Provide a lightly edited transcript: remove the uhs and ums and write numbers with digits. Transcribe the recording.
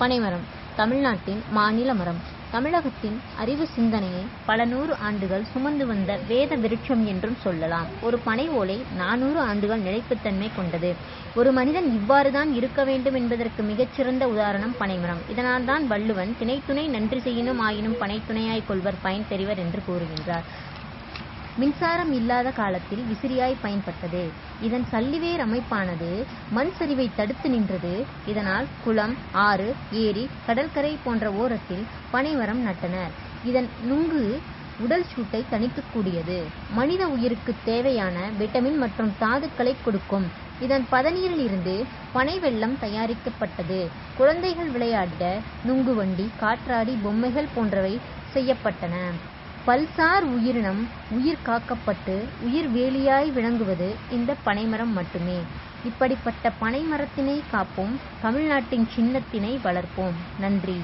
பனைமரம் தமிழ்நாட்டின் மாநில மரம். தமிழகத்தின் அறிவு சிந்தனையை பல நூறு ஆண்டுகள் சுமந்து வந்த வேத விருட்சம் என்றும் சொல்லலாம். ஒரு பனை ஓலை 400 ஆண்டுகள் நிலைப்புத்தன்மை கொண்டது. ஒரு மனிதன் இவ்வாறுதான் இருக்க வேண்டும் என்பதற்கு மிகச்சிறந்த உதாரணம் பனைமரம். இதனால்தான் வள்ளுவன் திணைத்துணை நன்றி செய்யினும் ஆயினும் பனைத்துணையாய் கொள்வர் பயன் தெரிவர் என்று கூறுகின்றார். மின்சாரம் இல்லாத காலத்தில் விசிறியாய் பயன்பட்டது. இதன் சல்லிவேர் அமைப்பானது மண் சரிவை தடுத்து நின்றது. இதனால் குளம், ஆறு, ஏரி, கடற்கரை போன்ற ஓரத்தில் பனைமரம் நட்டனர். இதன் நுங்கு உடல் சூட்டை தணிக்கக்கூடியது. மனித உயிருக்கு தேவையான விட்டமின் மற்றும் தாதுக்களை கொடுக்கும். இதன் பதநீரில் இருந்து பனை வெல்லம் தயாரிக்கப்பட்டது. குழந்தைகள் விளையாட நுங்கு வண்டி, காற்றாடி, பொம்மைகள் போன்றவை செய்யப்பட்டன. பல்சார் உயிரினம் உயிர் காக்கப்பட்டு உயிர் வேலியாய் விளங்குவது இந்த பனைமரம் மட்டுமே. இப்படிப்பட்ட பனைமரத்தினை காப்போம். தமிழ்நாட்டின் சின்னத்தினை வளர்ப்போம். நன்றி.